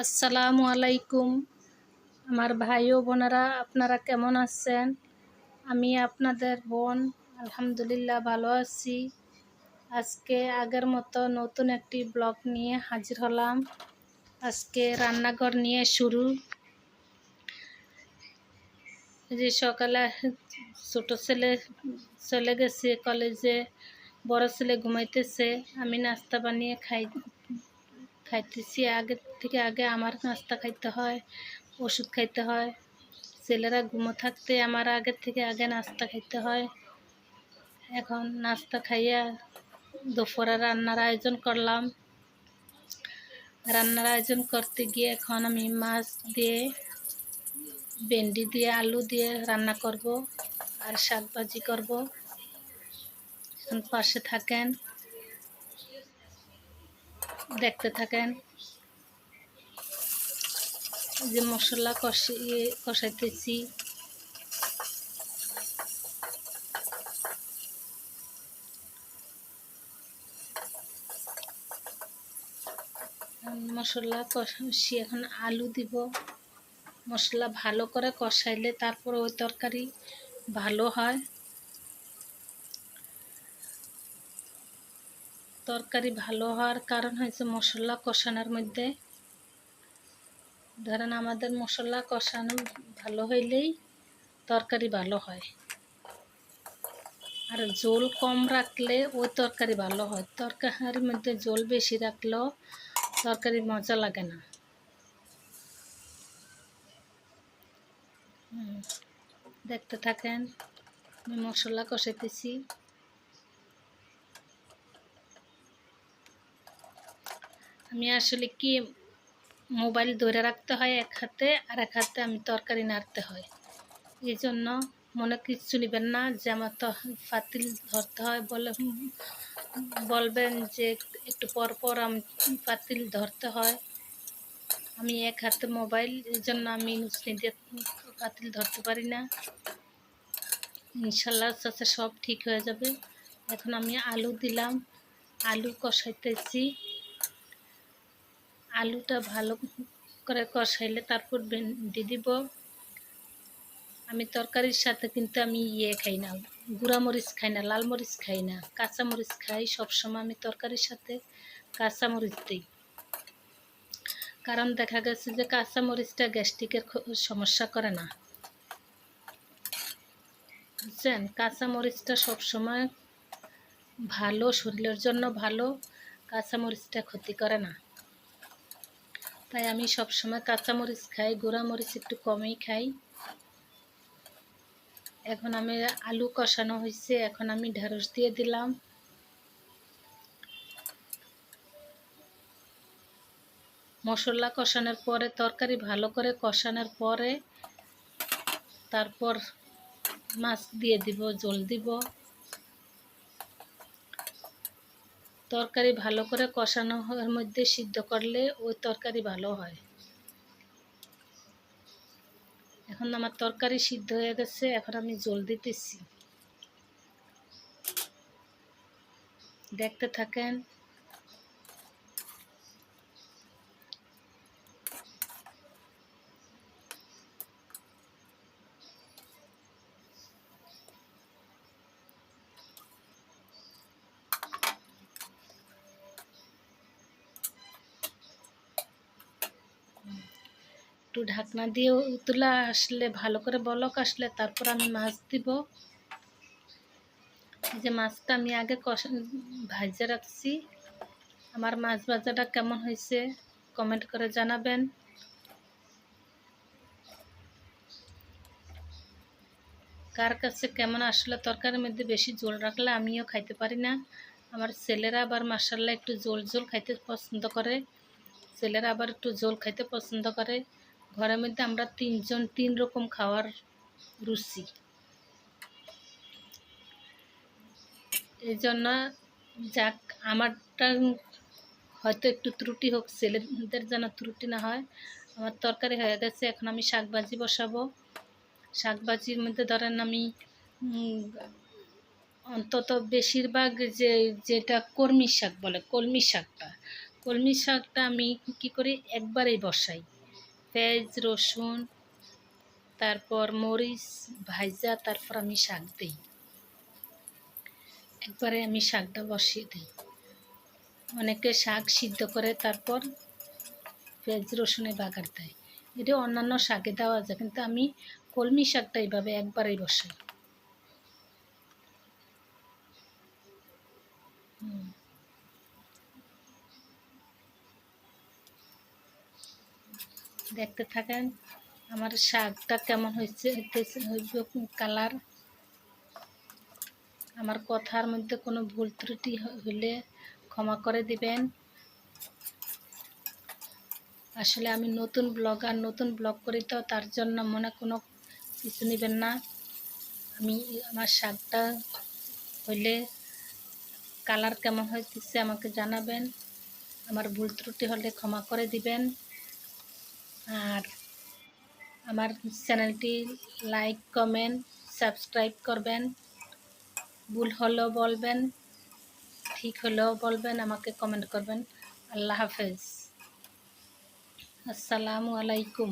আসসালামু আলাইকুম আমার ভাই ও বোনেরা, আপনারা কেমন আছেন? আমি আপনাদের বোন আলহামদুলিল্লাহ ভালো আছি। আজকে আগের মতো নতুন একটি ব্লগ নিয়ে হাজির হলাম। আজকে রান্নাঘর নিয়ে শুরু। যে সকালে ছোট ছেলে চলে গেছে কলেজে, বড় ছেলে ঘুমাইতেছে। আমি নাস্তা বানিয়ে খাইতেছি। আগে আমার নাস্তা খাইতে হয়, ওষুধ খাইতে হয়। ছেলেরা ঘুমো থাকতে আমার আগে নাস্তা খাইতে হয়। এখন নাস্তা খাইয়া দুপুরে রান্নার আয়োজন করলাম। রান্নার আয়োজন করতে গিয়ে এখন আমি মাছ দিয়ে, ভেন্ডি দিয়ে, আলু দিয়ে রান্না করব আর শাক ভাজি করব। এখন পাশে থাকেন, দেখতে থাকেন। যে মশলা কষাইতেছি। মশলা কষাচ্ছি, এখন আলু দিব। মশলা ভালো করে কষাইলে তারপর ওই তরকারি ভালো হয়। তরকারি ভালো হওয়ার কারণ হয়েছে মশলা কষানোর মধ্যে। ধরেন আমাদের মশলা কষানো ভালো হইলেই তরকারি ভালো হয়। আর ঝোল কম রাখলে ওই তরকারি ভালো হয়। তরকারির মধ্যে ঝোল বেশি রাখলেও তরকারি মজা লাগে না। দেখতে থাকেন, আমি মশলা কষাইতেছি। আমি আসলে কি, মোবাইল ধরে রাখতে হয় এক হাতে, আর এক হাতে আমি তরকারি নাড়তে হয়। এই জন্য মনে কিচ্ছু নেবেন না যে আমার তো পাতিল ধরতে হয় বলবেন যে একটু পর পর আমি পাতিল ধরতে হয়। আমি এক হাতে মোবাইল, এই জন্য আমি নুচনি দিয়ে পাতিল ধরতে পারি না। ইনশাল্লাহ আস্তে সব ঠিক হয়ে যাবে। এখন আমি আলু দিলাম, আলু কষাইতেছি। আলুটা ভালো করে কষাইলে তারপর ভেন্ডি দিব। আমি তরকারির সাথে কিন্তু আমি খাই না, গুঁড়া মরিচ খাই না, লাল মরিচ খাই না, কাঁচা মরিচ খাই। সবসময় আমি তরকারির সাথে কাঁচা মরিচ দিই। কারণ দেখা গেছে যে কাঁচা মরিচটা গ্যাস্ট্রিকের সমস্যা করে না, বুঝছেন? কাঁচা মরিচটা সবসময় ভালো, শরীরের জন্য ভালো। কাঁচা মরিচটা ক্ষতি করে না। তাই আমি সবসময় কাঁচা মরিচ খাই, গুঁড়া মরিচ একটু কমই খাই। এখন আমি আলু কষানো হয়েছে, এখন আমি ঢেঁড়স দিয়ে দিলাম। মশলা কষানোর পরে, তরকারি ভালো করে কষানোর পরে তারপর মাছ দিয়ে দিব, জল দিব। তরকারি ভালো করে কষানোর মধ্যে সিদ্ধ করলে ওই তরকারি ভালো হয়। এখন আমার তরকারি সিদ্ধ হয়ে গেছে, এখন আমি জল দিতেছি। দেখতে থাকেন। একটু ঢাকনা দিয়ে তুলা আসলে, ভালো করে বলক আসলে তারপর আমি মাছ দিব। এই যে মাছটা আমি আগে ভাজে রাখছি। আমার মাছ ভাজাটা কেমন হয়েছে কমেন্ট করে জানাবেন। কার কাছে কেমন আসলে, তরকারির মধ্যে বেশি ঝোল রাখলে আমিও খাইতে পারি না। আমার ছেলেরা আবার মাশাআল্লাহ একটু ঝোল খাইতে পছন্দ করে। ছেলেরা আবার একটু ঝোল খাইতে পছন্দ করে। ঘরের মধ্যে আমরা তিনজন তিন রকম খাওয়ার রুচি। এই জন্য যাক, আমারটা হয়তো একটু ত্রুটি হোক, ছেলেদের যেন ত্রুটি না হয়। আমার তরকারি হয়ে গেছে, এখন আমি শাক ভাজি বসাবো। শাক ভাজির মধ্যে ধরেন আমি অন্তত বেশিরভাগ যেটা কলমি শাক বলে, কলমি শাকটা, কলমি শাকটা আমি কি করি একবারেই বসাই, পেঁয়াজ রসুন তারপর মরিচ ভাজা তারপর আমি শাক দিই, একবারে আমি শাকটা বসিয়ে দিই। অনেকে শাক সিদ্ধ করে তারপর পেঁয়াজ রসুনে বাগার দেয়, এটা অন্যান্য শাকে দেওয়া যায়, কিন্তু আমি কলমি শাকটা এইভাবে একবারেই বসাই। দেখতে থাকেন আমার শাকটা কেমন হয়েছে, কালার। আমার কথার মধ্যে কোনো ভুল ত্রুটি হলে ক্ষমা করে দিবেন। আসলে আমি নতুন ব্লগ করি, তো তার জন্য মনে কোনো কিছু নেবেন না। আমার শাকটা হইলে কালার কেমন হইতেছে আমাকে জানাবেন, আমার ভুল ত্রুটি হলে ক্ষমা করে দিবেন। আর আমার চ্যানেলটি লাইক কমেন্ট সাবস্ক্রাইব করবেন, ভুল হলেও বলবেন, ঠিক হলেও বলবেন, আমাকে কমেন্ট করবেন। আল্লাহ হাফেজ, আসসালামু আলাইকুম।